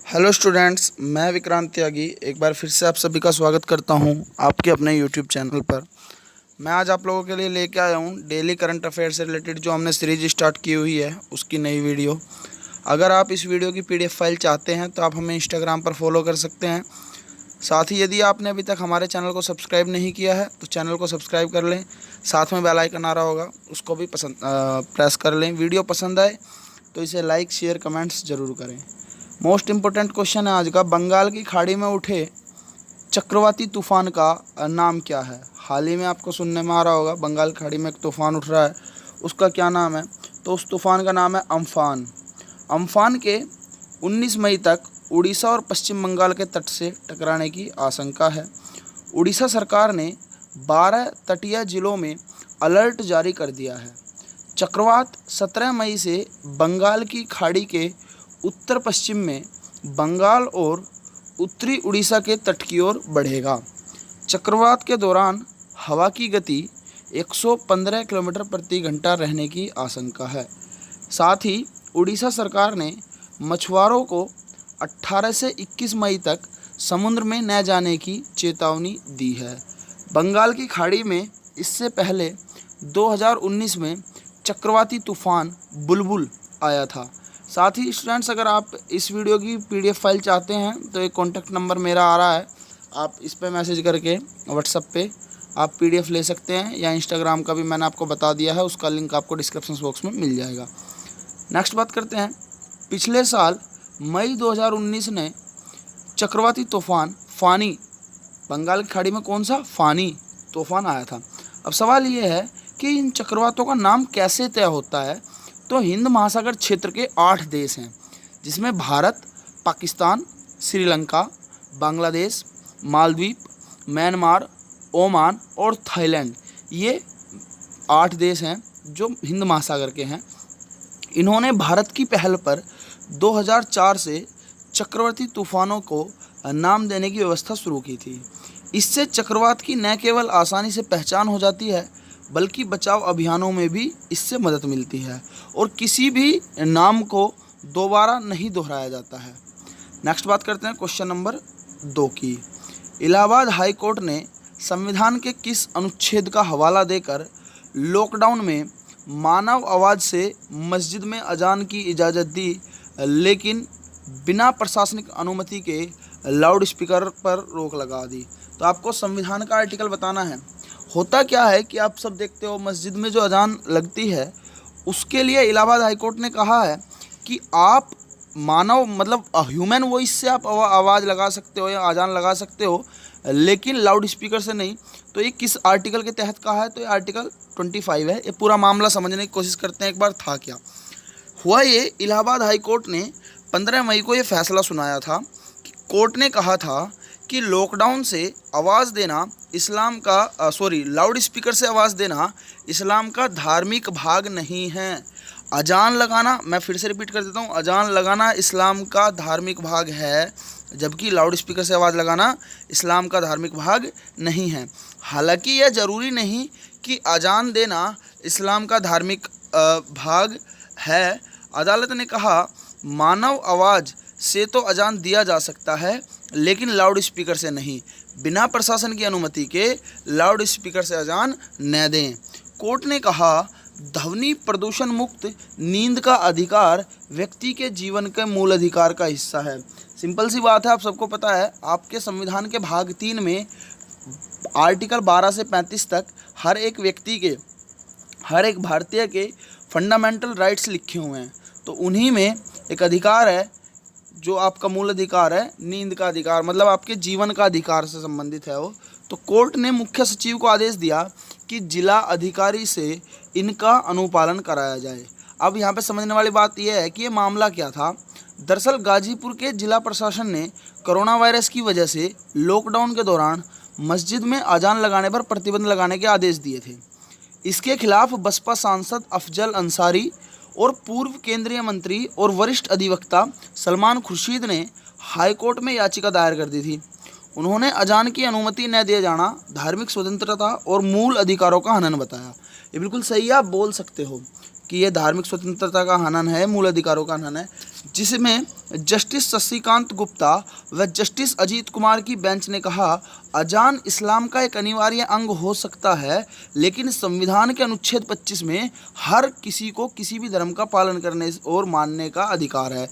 Hello students, मैं विक्रांत त्यागी एक बार फिर से आप सभी का स्वागत करता हूं आपके अपने यूट्यूब चैनल पर। मैं आज आप लोगों के लिए लेके आया हूं डेली करंट अफेयर से रिलेटेड जो हमने सीरीज स्टार्ट की हुई है उसकी नई वीडियो। अगर आप इस वीडियो की पीडीएफ फाइल चाहते हैं तो आप हमें इंस्टाग्राम पर फॉलो कर सकते हैं। साथ ही यदि आपने अभी तक हमारे चैनल को सब्सक्राइब नहीं किया है तो चैनल को सब्सक्राइब कर लें। साथ में बेल आइकन आ रहा होगा, उसको भी प्रेस कर लें। वीडियो पसंद आए तो इसे लाइक शेयर कमेंट्स ज़रूर करें। मोस्ट इम्पोर्टेंट क्वेश्चन है आज का, बंगाल की खाड़ी में उठे चक्रवाती तूफान का नाम क्या है। हाल ही में आपको सुनने में आ रहा होगा बंगाल की खाड़ी में एक तूफान उठ रहा है, उसका क्या नाम है? तो उस तूफान का नाम है अम्फान। अम्फान के 19 मई तक उड़ीसा और पश्चिम बंगाल के तट से टकराने की आशंका है। उड़ीसा सरकार ने 12 तटीय जिलों में अलर्ट जारी कर दिया है। चक्रवात 17 मई से बंगाल की खाड़ी के उत्तर पश्चिम में बंगाल और उत्तरी उड़ीसा के तट की ओर बढ़ेगा। चक्रवात के दौरान हवा की गति 115 किलोमीटर प्रति घंटा रहने की आशंका है। साथ ही उड़ीसा सरकार ने मछुआरों को 18 से 21 मई तक समुद्र में न जाने की चेतावनी दी है। बंगाल की खाड़ी में इससे पहले 2019 में चक्रवाती तूफान बुलबुल आया था। साथ ही स्टूडेंट्स, अगर आप इस वीडियो की पीडीएफ फाइल चाहते हैं तो एक कॉन्टैक्ट नंबर मेरा आ रहा है, आप इस पे मैसेज करके व्हाट्सएप पे आप पीडीएफ ले सकते हैं, या इंस्टाग्राम का भी मैंने आपको बता दिया है, उसका लिंक आपको डिस्क्रिप्शन बॉक्स में मिल जाएगा। नेक्स्ट बात करते हैं, पिछले साल मई 2019 ने चक्रवाती तूफान फानी, बंगाल की खाड़ी में कौन सा फानी तूफान आया था। अब सवाल ये है कि इन चक्रवातों का नाम कैसे तय होता है। तो हिंद महासागर क्षेत्र के 8 देश हैं, जिसमें भारत, पाकिस्तान, श्रीलंका, बांग्लादेश, मालदीव, म्यांमार, ओमान और थाईलैंड, ये 8 देश हैं जो हिंद महासागर के हैं। इन्होंने भारत की पहल पर 2004 से चक्रवाती तूफानों को नाम देने की व्यवस्था शुरू की थी। इससे चक्रवात की न केवल आसानी से पहचान हो जाती है बल्कि बचाव अभियानों में भी इससे मदद मिलती है और किसी भी नाम को दोबारा नहीं दोहराया जाता है। नेक्स्ट बात करते हैं क्वेश्चन नंबर 2 की। इलाहाबाद हाई कोर्ट ने संविधान के किस अनुच्छेद का हवाला देकर लॉकडाउन में मानव आवाज़ से मस्जिद में अजान की इजाज़त दी, लेकिन बिना प्रशासनिक अनुमति के लाउड स्पीकर पर रोक लगा दी। तो आपको संविधान का आर्टिकल बताना है। होता क्या है कि आप सब देखते हो मस्जिद में जो अजान लगती है उसके लिए इलाहाबाद हाई कोर्ट ने कहा है कि आप मानव मतलब ह्यूमन वॉइस से आप आवाज़ लगा सकते हो या अजान लगा सकते हो, लेकिन लाउड स्पीकर से नहीं। तो ये किस आर्टिकल के तहत कहा है? तो ये आर्टिकल 25 है। ये पूरा मामला समझने की कोशिश करते हैं। एक बार था क्या हुआ ये, इलाहाबाद हाई कोर्ट ने 15 मई को ये फैसला सुनाया था कि कोर्ट ने कहा था कि लॉकडाउन से आवाज़ देना इस्लाम का लाउड स्पीकर से आवाज़ देना इस्लाम का धार्मिक भाग नहीं है। अजान लगाना, मैं फिर से रिपीट कर देता हूँ, अजान लगाना इस्लाम का धार्मिक भाग है, जबकि लाउड स्पीकर से आवाज़ लगाना इस्लाम का धार्मिक भाग नहीं है। हालांकि यह ज़रूरी नहीं कि अजान देना इस्लाम का धार्मिक भाग है। अदालत ने कहा मानव आवाज़ से तो अजान दिया जा सकता है, लेकिन लाउड स्पीकर से नहीं। बिना प्रशासन की अनुमति के लाउड स्पीकर से अजान न दें। कोर्ट ने कहा ध्वनि प्रदूषण मुक्त नींद का अधिकार व्यक्ति के जीवन के मूल अधिकार का हिस्सा है। सिंपल सी बात है, आप सबको पता है, आपके संविधान के भाग 3 में आर्टिकल 12 से 35 तक हर एक व्यक्ति के, हर एक भारतीय के फंडामेंटल राइट्स लिखे हुए हैं। तो उन्हीं में एक अधिकार है जो आपका मूल अधिकार है, नींद का अधिकार, मतलब आपके जीवन का अधिकार से संबंधित है वो। तो कोर्ट ने मुख्य सचिव को आदेश दिया कि जिला अधिकारी से इनका अनुपालन कराया जाए। अब यहाँ पे समझने वाली बात यह है कि ये मामला क्या था। दरअसल गाजीपुर के जिला प्रशासन ने कोरोना वायरस की वजह से लॉकडाउन के दौरान मस्जिद में अजान लगाने पर प्रतिबंध लगाने के आदेश दिए थे। इसके खिलाफ बसपा सांसद अफजल अंसारी और पूर्व केंद्रीय मंत्री और वरिष्ठ अधिवक्ता सलमान खुर्शीद ने हाईकोर्ट में याचिका दायर कर दी थी। उन्होंने अजान की अनुमति न दिए जाना धार्मिक स्वतंत्रता और मूल अधिकारों का हनन बताया। ये बिल्कुल सही है, आप बोल सकते हो, कि ये धार्मिक स्वतंत्रता का हनन है, मूल अधिकारों का हनन है, जिसमें जस्टिस शशिकांत गुप्ता व जस्टिस अजीत कुमार की बेंच ने कहा, अजान इस्लाम का एक अनिवार्य अंग हो सकता है, लेकिन संविधान के अनुच्छेद 25 में हर किसी को किसी भी धर्म का पालन करने और मानने का अधिकार है,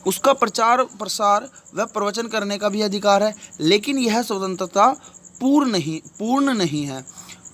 उसका प्रचार प्रसार व प्रवचन करने का भी अधिकार है, लेकिन यह स्वतंत्रता पूर्ण नहीं है।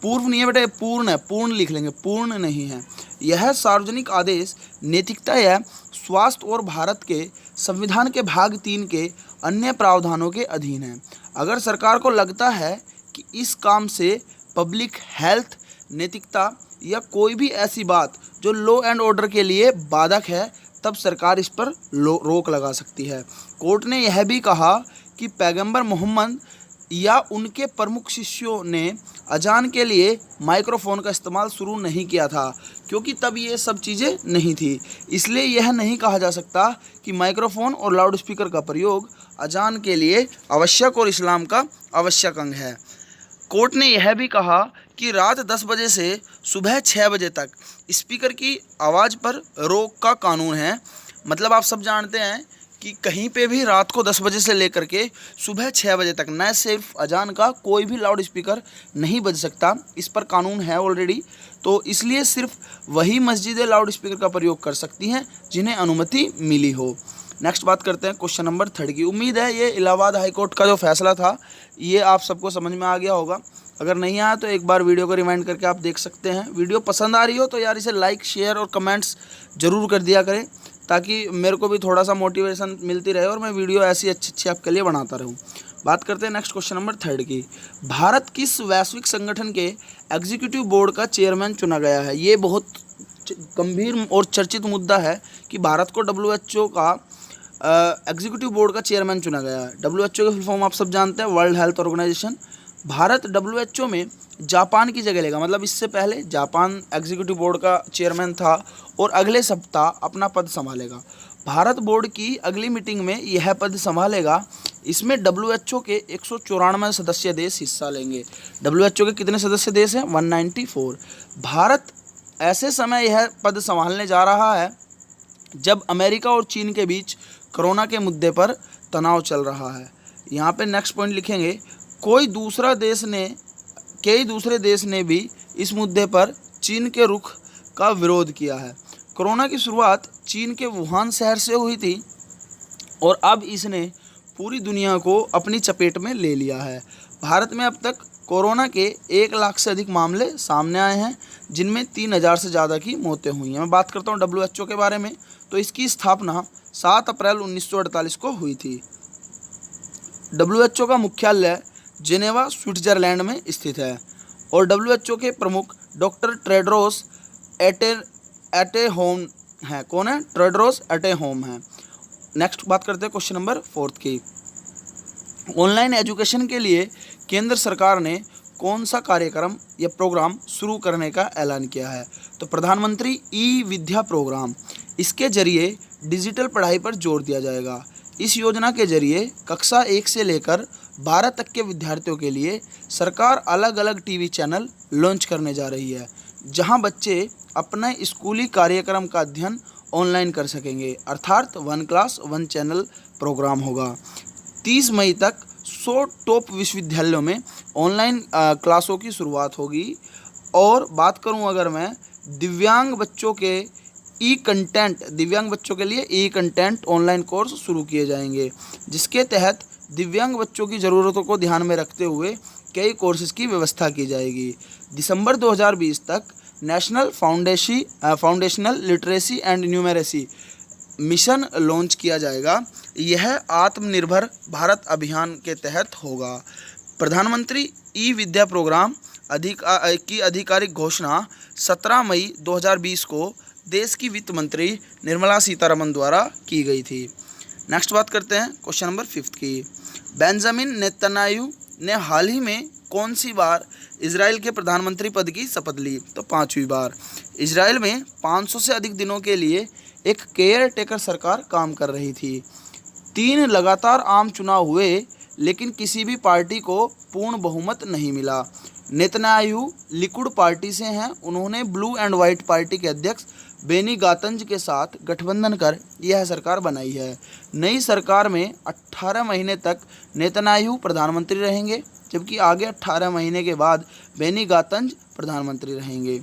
पूर्व नहीं है बेटे, पूर्ण है, पूर्ण लिख लेंगे, पूर्ण नहीं है। यह सार्वजनिक आदेश नैतिकता या स्वास्थ्य और भारत के संविधान के भाग 3 के अन्य प्रावधानों के अधीन है। अगर सरकार को लगता है कि इस काम से पब्लिक हेल्थ, नैतिकता या कोई भी ऐसी बात जो लॉ एंड ऑर्डर के लिए बाधक है, तब सरकार इस पर रोक लगा सकती है। कोर्ट ने यह भी कहा कि पैगंबर मोहम्मद या उनके प्रमुख शिष्यों ने अजान के लिए माइक्रोफोन का इस्तेमाल शुरू नहीं किया था, क्योंकि तब ये सब चीज़ें नहीं थी। इसलिए यह नहीं कहा जा सकता कि माइक्रोफोन और लाउड स्पीकर का प्रयोग अजान के लिए आवश्यक और इस्लाम का आवश्यक अंग है। कोर्ट ने यह भी कहा कि रात 10 बजे से सुबह 6 बजे तक स्पीकर की आवाज़ पर रोक का कानून है। मतलब आप सब जानते हैं कि कहीं पे भी रात को 10 बजे से लेकर के सुबह 6 बजे तक न सिर्फ अजान का, कोई भी लाउड स्पीकर नहीं बज सकता। इस पर कानून है ऑलरेडी, तो इसलिए सिर्फ वही मस्जिदें लाउड स्पीकर का प्रयोग कर सकती हैं जिन्हें अनुमति मिली हो। नेक्स्ट बात करते हैं क्वेश्चन नंबर 3 की। उम्मीद है ये इलाहाबाद हाई कोर्ट का जो फैसला था ये आप सबको समझ में आ गया होगा। अगर नहीं आया तो एक बार वीडियो को रिवाइंड करके आप देख सकते हैं। वीडियो पसंद आ रही हो तो यार इसे लाइक, शेयर और कमेंट्स ज़रूर कर दिया करें, ताकि मेरे को भी थोड़ा सा मोटिवेशन मिलती रहे और मैं वीडियो ऐसी अच्छी आपके लिए बनाता रहूं। बात करते हैं नेक्स्ट क्वेश्चन नंबर 3 की। भारत किस वैश्विक संगठन के एग्जीक्यूटिव बोर्ड का चेयरमैन चुना गया है? ये बहुत गंभीर और चर्चित मुद्दा है कि भारत को WHO का एग्जीक्यूटिव बोर्ड का चेयरमैन चुना गया है। WHO का फुल फॉर्म आप सब जानते हैं, वर्ल्ड हेल्थ ऑर्गेनाइजेशन। भारत WHO में जापान की जगह लेगा, मतलब इससे पहले जापान एग्जीक्यूटिव बोर्ड का चेयरमैन था और अगले सप्ताह अपना पद संभालेगा। भारत बोर्ड की अगली मीटिंग में यह पद संभालेगा। इसमें WHO के 194 सदस्य देश हिस्सा लेंगे। WHO के कितने सदस्य देश हैं? 194। भारत ऐसे समय यह पद संभालने जा रहा है जब अमेरिका और चीन के बीच कोरोना के मुद्दे पर तनाव चल रहा है। यहाँ पे नेक्स्ट पॉइंट लिखेंगे, कई दूसरे देश ने भी इस मुद्दे पर चीन के रुख का विरोध किया है। कोरोना की शुरुआत चीन के वुहान शहर से हुई थी और अब इसने पूरी दुनिया को अपनी चपेट में ले लिया है। भारत में अब तक कोरोना के 1 लाख से अधिक मामले सामने आए हैं, जिनमें 3000 से ज़्यादा की मौतें हुई हैं। मैं बात करता हूँ WHO के बारे में, तो इसकी स्थापना 7 अप्रैल 1948 को हुई थी। WHO का मुख्यालय जेनेवा, स्विट्जरलैंड में स्थित है और WHO के प्रमुख डॉक्टर टेड्रोस एटेहोम हैं। कौन है? टेड्रोस एटेहोम हैं। नेक्स्ट बात करते हैं क्वेश्चन नंबर 4 की। ऑनलाइन एजुकेशन के लिए केंद्र सरकार ने कौन सा कार्यक्रम या प्रोग्राम शुरू करने का ऐलान किया है? तो प्रधानमंत्री ई-विद्या प्रोग्राम। इसके जरिए डिजिटल पढ़ाई पर जोर दिया जाएगा। इस योजना के जरिए कक्षा 1 से लेकर 12 तक के विद्यार्थियों के लिए सरकार अलग अलग टीवी चैनल लॉन्च करने जा रही है, जहां बच्चे अपने स्कूली कार्यक्रम का अध्ययन ऑनलाइन कर सकेंगे, अर्थात 1 क्लास 1 चैनल प्रोग्राम होगा। 30 मई तक 100 टॉप विश्वविद्यालयों में ऑनलाइन क्लासों की शुरुआत होगी। और बात करूं अगर मैं दिव्यांग बच्चों के लिए ई कंटेंट ऑनलाइन कोर्स शुरू किए जाएंगे, जिसके तहत दिव्यांग बच्चों की ज़रूरतों को ध्यान में रखते हुए कई कोर्सेज़ की व्यवस्था की जाएगी। दिसंबर 2020 तक national foundational literacy and numeracy mission launch किया जाएगा। यह आत्मनिर्भर भारत अभियान के तहत होगा। प्रधानमंत्री ई विद्या प्रोग्राम की आधिकारिक घोषणा 17 मई 2020 को देश की वित्त मंत्री निर्मला सीतारमण द्वारा की गई थी। नेक्स्ट बात करते हैं क्वेश्चन नंबर 5 की। बेंजामिन नेतन्याहू ने हाल ही में कौन सी बार इजराइल के प्रधानमंत्री पद की शपथ ली? तो 5वीं बार। इजराइल में 500 से अधिक दिनों के लिए एक केयर टेकर सरकार काम कर रही थी। 3 लगातार आम चुनाव हुए, लेकिन किसी भी पार्टी को पूर्ण बहुमत नहीं मिला। नेतन्याहू लिकुड पार्टी से हैं। उन्होंने ब्लू एंड वाइट पार्टी के अध्यक्ष बेनी गातंज के साथ गठबंधन कर यह सरकार बनाई है। नई सरकार में 18 महीने तक नेतन्याहू प्रधानमंत्री रहेंगे, जबकि आगे 18 महीने के बाद बेनी गातंज प्रधानमंत्री रहेंगे।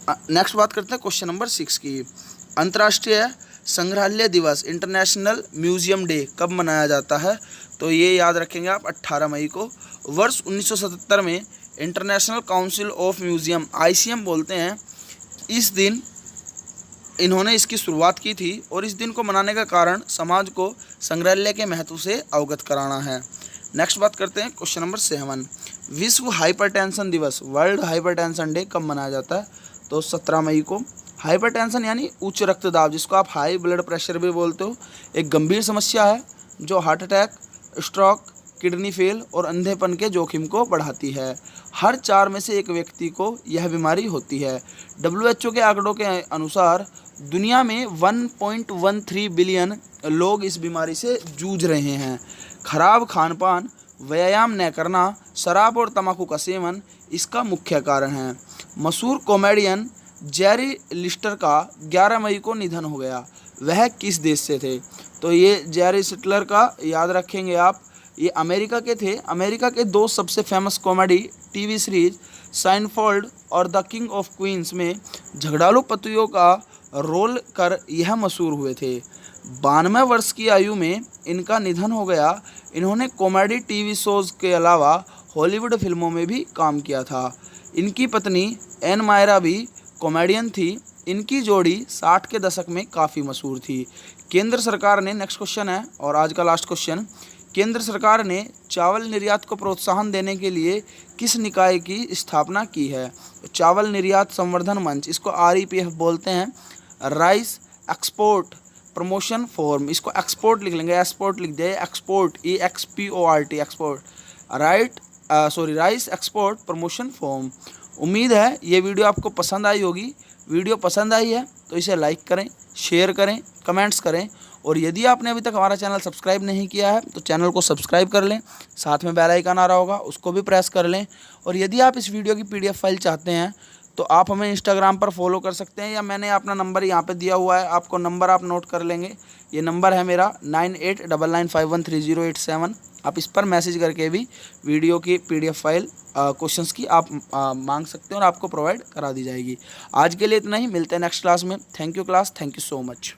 नेक्स्ट बात करते हैं क्वेश्चन नंबर 6 की। अंतर्राष्ट्रीय संग्रहालय दिवस इंटरनेशनल म्यूजियम डे कब मनाया जाता है? तो ये याद रखेंगे आप 18 मई को। वर्ष 1977 में international council of museum ICM बोलते हैं, इस दिन इन्होंने इसकी शुरुआत की थी और इस दिन को मनाने का कारण समाज को संग्रहालय के महत्व से अवगत कराना है। नेक्स्ट बात करते हैं क्वेश्चन नंबर 7। विश्व हाइपरटेंशन दिवस वर्ल्ड हाइपरटेंशन डे कब मनाया जाता है? तो 17 मई को। हाइपरटेंशन यानी उच्च रक्तदाब, जिसको आप हाई ब्लड प्रेशर भी बोलते हो, एक गंभीर समस्या है जो heart attack, stroke, kidney fail और अंधेपन के जोखिम को बढ़ाती है। हर 4 में से एक व्यक्ति को यह बीमारी होती है। WHO के आंकड़ों के अनुसार दुनिया में 1.13 बिलियन लोग इस बीमारी से जूझ रहे हैं। खराब खान पान, व्यायाम न करना, शराब और तंबाकू का सेवन इसका मुख्य कारण है। मशहूर कॉमेडियन जेरी लिस्टर का 11 मई को निधन हो गया। वह किस देश से थे? तो ये जेरी लिस्टर का याद रखेंगे आप, ये अमेरिका के थे। अमेरिका के 2 सबसे famous comedy TV series Seinfeld और द किंग ऑफ क्वींस में झगड़ालू पतियों का रोल कर यह मशहूर हुए थे। 92 वर्ष की आयु में इनका निधन हो गया। इन्होंने कॉमेडी टीवी शोज़ के अलावा हॉलीवुड फिल्मों में भी काम किया था। इनकी पत्नी एन मायरा भी कॉमेडियन थी। इनकी जोड़ी 60 के दशक में काफ़ी मशहूर थी। केंद्र सरकार ने, नेक्स्ट क्वेश्चन है और आज का लास्ट क्वेश्चन, केंद्र सरकार ने चावल निर्यात को प्रोत्साहन देने के लिए किस निकाय की स्थापना की है? चावल निर्यात संवर्धन मंच, इसको REPF बोलते हैं, राइस एक्सपोर्ट प्रमोशन फोरम, इसको एक्सपोर्ट लिख लेंगे, एक्सपोर्ट लिख दिए, export EXPORT export, rice export promotion forum. उम्मीद है ये वीडियो आपको पसंद आई होगी। वीडियो पसंद आई है तो इसे लाइक करें, शेयर करें, कमेंट्स करें और यदि आपने अभी तक हमारा चैनल सब्सक्राइब नहीं किया है तो चैनल को सब्सक्राइब कर लें। साथ में बेल आइकन आ रहा होगा, उसको भी प्रेस कर लें। और यदि आप इस वीडियो की PDF फाइल चाहते हैं तो आप हमें इंस्टाग्राम पर फॉलो कर सकते हैं, या मैंने अपना नंबर यहाँ पे दिया हुआ है, आपको नंबर आप नोट कर लेंगे। ये नंबर है मेरा 9899513087। आप इस पर मैसेज करके भी वीडियो की PDF फाइल क्वेश्चंस की आप मांग सकते हैं और आपको प्रोवाइड करा दी जाएगी। आज के लिए इतना ही, मिलते हैं नेक्स्ट क्लास में। Thank you class, thank you so much.